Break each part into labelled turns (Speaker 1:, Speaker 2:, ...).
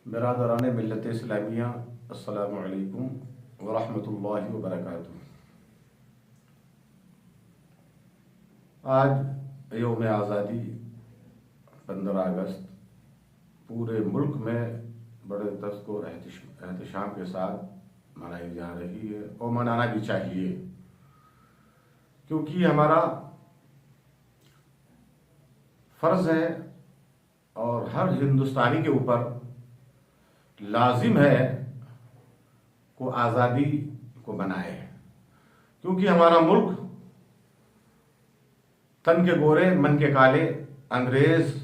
Speaker 1: برادران ملت اسلامیہ، السلام علیکم ورحمۃ اللہ وبرکاتہ۔ آج یوم آزادی 15 اگست پورے ملک میں بڑے دست و احتشام کے ساتھ منائی جا رہی ہے اور منانا بھی چاہیے، کیونکہ یہ ہمارا فرض ہے اور ہر ہندوستانی کے اوپر لازم ہے کو آزادی کو منائے، کیونکہ ہمارا ملک تن کے گورے من کے کالے انگریز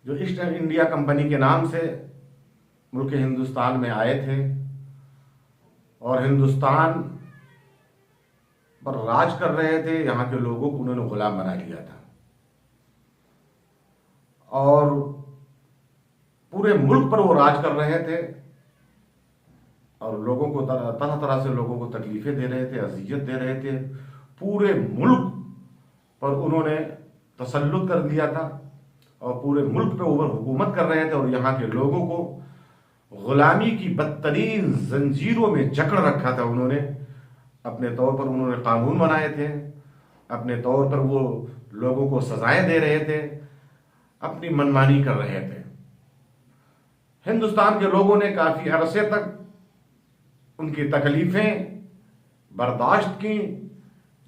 Speaker 1: جو ایسٹ انڈیا کمپنی کے نام سے ملک ہندوستان میں آئے تھے اور ہندوستان پر راج کر رہے تھے، یہاں کے لوگوں کو انہوں نے غلام بنا لیا تھا اور پورے ملک پر وہ راج کر رہے تھے اور لوگوں کو طرح طرح سے لوگوں کو تکلیفیں دے رہے تھے، اذیت دے رہے تھے۔ پورے ملک پر انہوں نے تسلط کر دیا تھا اور پورے ملک پہ اوپر حکومت کر رہے تھے اور یہاں کے لوگوں کو غلامی کی بدترین زنجیروں میں جکڑ رکھا تھا۔ انہوں نے اپنے طور پر انہوں نے قانون بنائے تھے، اپنے طور پر وہ لوگوں کو سزائیں دے رہے تھے، اپنی منمانی کر رہے تھے۔ ہندوستان کے لوگوں نے کافی عرصے تک ان کی تکلیفیں برداشت کی۔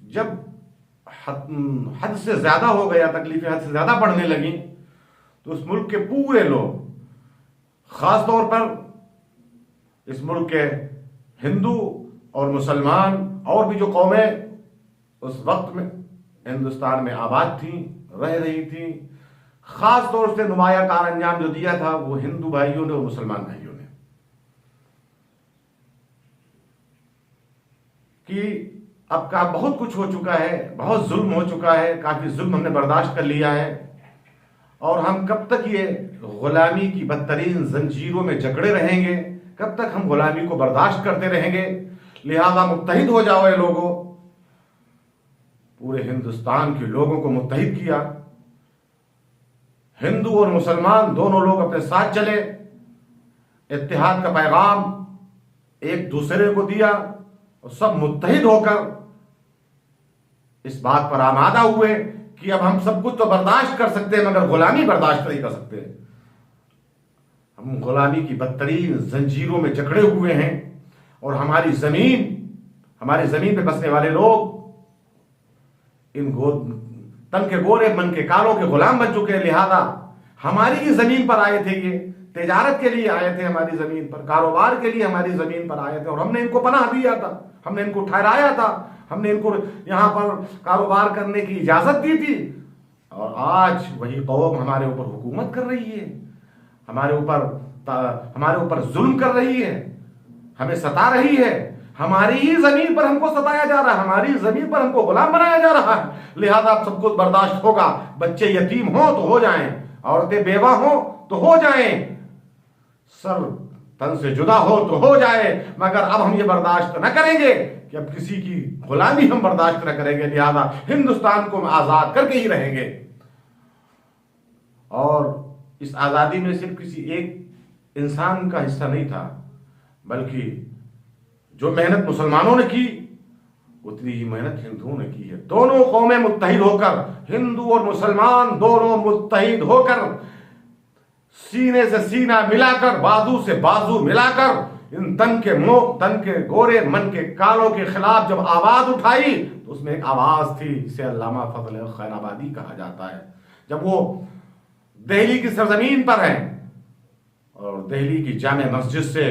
Speaker 1: جب حد سے زیادہ ہو گیا، تکلیفیں حد سے زیادہ بڑھنے لگیں، تو اس ملک کے پورے لوگ، خاص طور پر اس ملک کے ہندو اور مسلمان اور بھی جو قومیں اس وقت میں ہندوستان میں آباد تھیں، رہ رہی تھیں، خاص طور سے نمایاں کار انجام جو دیا تھا وہ ہندو بھائیوں نے اور مسلمان بھائیوں نے، کہ اب کا بہت کچھ ہو چکا ہے، بہت ظلم ہو چکا ہے، کافی ظلم ہم نے برداشت کر لیا ہے اور ہم کب تک یہ غلامی کی بدترین زنجیروں میں جکڑے رہیں گے، کب تک ہم غلامی کو برداشت کرتے رہیں گے؟ لہذا متحد ہو جاؤ اے لوگوں۔ پورے ہندوستان کے لوگوں کو متحد کیا، ہندو اور مسلمان دونوں لوگ اپنے ساتھ چلے، اتحاد کا پیغام ایک دوسرے کو دیا اور سب متحد ہو کر اس بات پر آمادہ ہوئے کہ اب ہم سب کچھ تو برداشت کر سکتے ہیں مگر غلامی برداشت نہیں کر سکتے۔ ہم غلامی کی بدترین زنجیروں میں جکڑے ہوئے ہیں اور ہماری زمین پہ بسنے والے لوگ ان تن کے گورے من کے کالوں کے غلام بن چکے ہیں۔ لہذا ہماری ہی زمین پر آئے تھے، یہ تجارت کے لیے آئے تھے، ہماری زمین پر کاروبار کے لیے ہماری زمین پر آئے تھے اور ہم نے ان کو پناہ دیا تھا، ہم نے ان کو ٹھہرایا تھا، ہم نے ان کو یہاں پر کاروبار کرنے کی اجازت دی تھی، اور آج وہی قوم ہمارے اوپر حکومت کر رہی ہے، ہمارے اوپر ظلم کر رہی ہے، ہمیں ستا رہی ہے، ہماری ہی زمین پر ہم کو ستایا جا رہا ہے، ہماری زمین پر ہم کو غلام بنایا جا رہا ہے۔ لہذا اب سب کچھ برداشت ہوگا، بچے یتیم ہوں تو ہو جائیں، عورتیں بیوہ ہوں تو ہو جائیں، سر تن سے جدا ہو تو ہو جائے، مگر اب ہم یہ برداشت نہ کریں گے کہ اب کسی کی غلامی ہم برداشت نہ کریں گے۔ لہذا ہندوستان کو ہم آزاد کر کے ہی رہیں گے۔ اور اس آزادی میں صرف کسی ایک انسان کا حصہ نہیں تھا، بلکہ جو محنت مسلمانوں نے کی اتنی ہی محنت ہندوؤں نے کی ہے۔ دونوں قومیں متحد ہو کر، ہندو اور مسلمان دونوں متحد ہو کر، سینے سے سینہ ملا کر، بازو سے بازو ملا کر ان تن کے گورے من کے کالوں کے خلاف جب آواز اٹھائی تو اس میں ایک آواز تھی جسے علامہ فضل خیر آبادی کہا جاتا ہے۔ جب وہ دہلی کی سرزمین پر ہیں اور دہلی کی جامع مسجد سے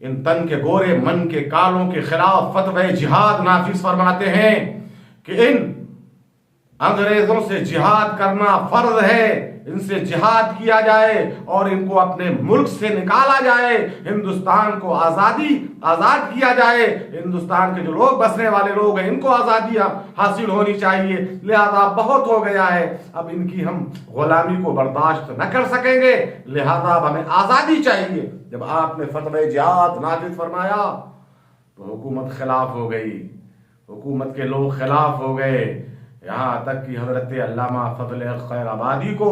Speaker 1: ان تن کے گورے من کے کالوں کے خلاف فتوی جہاد نافذ فرماتے ہیں کہ ان انگریزوں سے جہاد کرنا فرض ہے، ان سے جہاد کیا جائے اور ان کو اپنے ملک سے نکالا جائے، ہندوستان کو آزاد کیا جائے، ہندوستان کے جو لوگ بسنے والے لوگ ہیں ان کو آزادی حاصل ہونی چاہیے۔ لہذا بہت ہو گیا ہے، اب ان کی ہم غلامی کو برداشت نہ کر سکیں گے، لہذا اب ہمیں آزادی چاہیے۔ جب آپ نے فتوی جہاد نافذ فرمایا تو حکومت خلاف ہو گئی، حکومت کے لوگ خلاف ہو گئے، یہاں تک کہ حضرت علامہ فضل خیر آبادی کو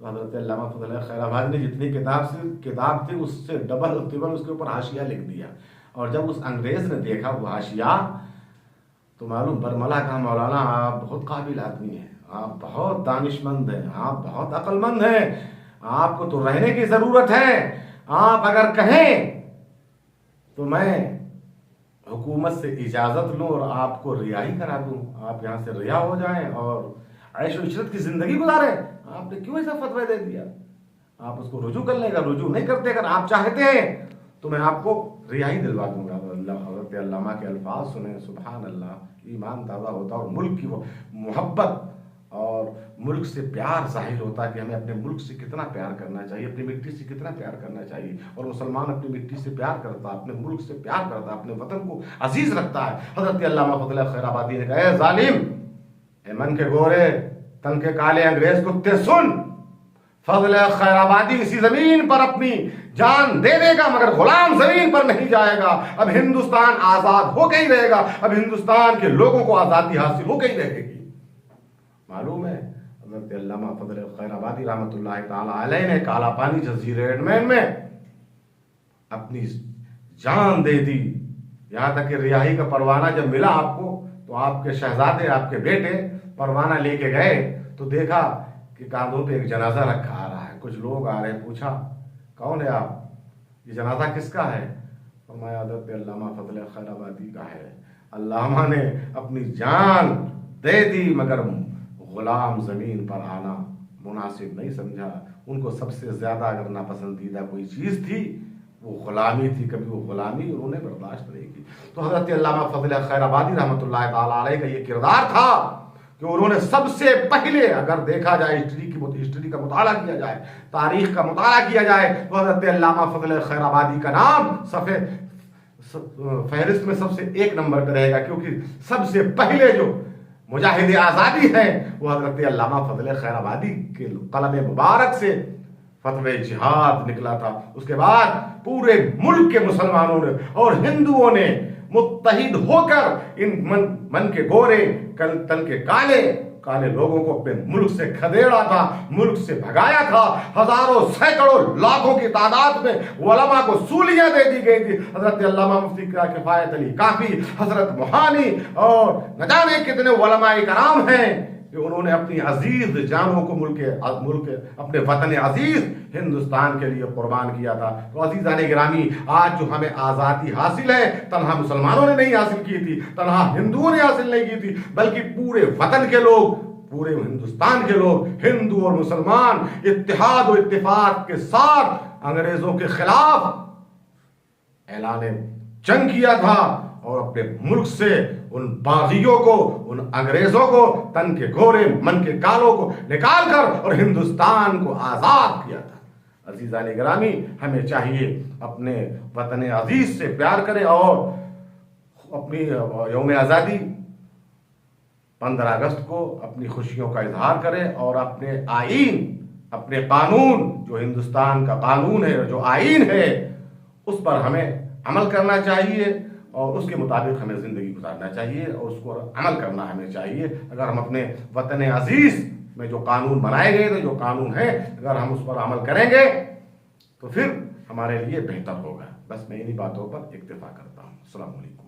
Speaker 1: تو حضرت علامہ فضل خیر آبادی نے جتنی کتاب تھی اس سے ڈبل ٹربل اس کے اوپر حاشیہ لکھ دیا. اور جب اس انگریز نے دیکھا وہ حاشیہ تو معلوم برملا کا مولانا آپ بہت قابل آدمی ہیں, آپ بہت دانش مند ہیں, آپ بہت عقل مند ہیں, آپ کو تو رہنے کی ضرورت ہے, آپ اگر کہیں تو میں حکومت سے اجازت لوں اور آپ کو رہائی کرا دوں, آپ یہاں سے رہا ہو جائیں اور عیش و عشرت کی زندگی گزاریں. آپ نے کیوں ایسا فتویٰ دے دیا؟ آپ اس کو رجوع کر لیں گا, رجوع نہیں کرتے, اگر آپ چاہتے ہیں تو میں آپ کو رہائی دلوا دوں گا. حضرت علامہ کے الفاظ سنیں, سبحان اللہ, ایمان تازہ ہوتا اور ملک کی وہ محبت اور ملک سے پیار ظاہر ہوتا کہ ہمیں اپنے ملک سے کتنا پیار کرنا چاہیے, اپنی مٹی سے کتنا پیار کرنا چاہیے. اور مسلمان اپنی مٹی سے پیار کرتا, اپنے ملک سے پیار کرتا, اپنے وطن کو عزیز رکھتا ہے. حضرت علامہ فضل خیر آبادی نے کہا, اے ظالم, اے من کے گورے تن کے کالے انگریز کتے, سن, فضل خیر آبادی اسی زمین پر اپنی جان دے دے گا مگر غلام زمین پر نہیں جائے گا. اب ہندوستان آزاد ہو کے ہی رہے گا, اب ہندوستان کے لوگوں کو آزادی حاصل ہو کے ہی رہے گی. معلوم ہے حضرت علامہ فضل خیر آبادی رحمۃ اللہ تعالی علیہ نے کالا پانی جزیرے ایڈمین میں اپنی جان دے دی. یہاں تک کہ رہائی کا پروانہ جب ملا آپ کو تو آپ کے شہزادے, آپ کے بیٹے پروانہ لے کے گئے تو دیکھا کہ کاندھوں پہ ایک جنازہ رکھا آ رہا ہے. کچھ لوگ آ رہے ہیں, پوچھا کون ہے آپ, یہ جنازہ کس کا ہے؟ فرمایا حضرت علامہ فضل خیر آبادی کا ہے. علامہ نے اپنی جان دے دی مگر غلام زمین پر آنا مناسب نہیں سمجھا. ان کو سب سے زیادہ اگر ناپسندیدہ کوئی چیز تھی وہ غلامی تھی. کبھی وہ غلامی انہوں نے برداشت نہیں کی. تو حضرت علامہ فضل خیر آبادی رحمۃ اللہ تعالی علیہ کا یہ کردار تھا کہ انہوں نے سب سے پہلے, اگر دیکھا جائے ہسٹری کا مطالعہ کیا جائے, تاریخ کا مطالعہ کیا جائے, تو حضرت علامہ فضل خیر آبادی کا نام فہرست میں سب سے ایک نمبر پہ رہے گا, کیونکہ سب سے پہلے جو مجاہد آزادی ہیں وہ حضرت علامہ فضل خیر آبادی کے قلم مبارک سے فتوی جہاد نکلا تھا. اس کے بعد پورے ملک کے مسلمانوں نے اور ہندوؤں نے متحد ہو کر ان من کے گورے تن کے کالے لوگوں کو اپنے ملک سے کھدیڑا تھا, ملک سے بھگایا تھا. ہزاروں سینکڑوں لاکھوں کی تعداد میں علماء کو سولیاں دے دی گئی تھی. حضرت علامہ مفتی کفایت علی کافی, حضرت موہانی اور نہ جانے کتنے علماء کرام ہیں کہ انہوں نے اپنی عزیز جانوں کو ملک اپنے وطن عزیز ہندوستان کے لیے قربان کیا تھا. تو عزیزان گرامی, آج جو ہمیں آزادی حاصل ہے تنہا مسلمانوں نے نہیں حاصل کی تھی, تنہا ہندوؤں نے حاصل نہیں کی تھی, بلکہ پورے وطن کے لوگ, پورے ہندوستان کے لوگ, ہندو اور مسلمان اتحاد و اتفاق کے ساتھ انگریزوں کے خلاف اعلان جنگ کیا تھا اور اپنے ملک سے ان باغیوں کو, ان انگریزوں کو, تن کے گھوڑے من کے کالوں کو نکال کر اور ہندوستان کو آزاد کیا تھا. عزیزان گرامی, ہمیں چاہیے اپنے وطن عزیز سے پیار کریں اور اپنی یوم آزادی 15 اگست کو اپنی خوشیوں کا اظہار کریں اور اپنے آئین, اپنے قانون, جو ہندوستان کا قانون ہے, جو آئین ہے, اس پر ہمیں عمل کرنا چاہیے اور اس کے مطابق ہمیں زندگی گزارنا چاہیے اور اس کو عمل کرنا ہمیں چاہیے. اگر ہم اپنے وطن عزیز میں جو قانون بنائے گئے تھے, جو قانون ہیں, اگر ہم اس پر عمل کریں گے تو پھر ہمارے لیے بہتر ہوگا. بس میں انہی باتوں پر اکتفا کرتا ہوں. السلام علیکم.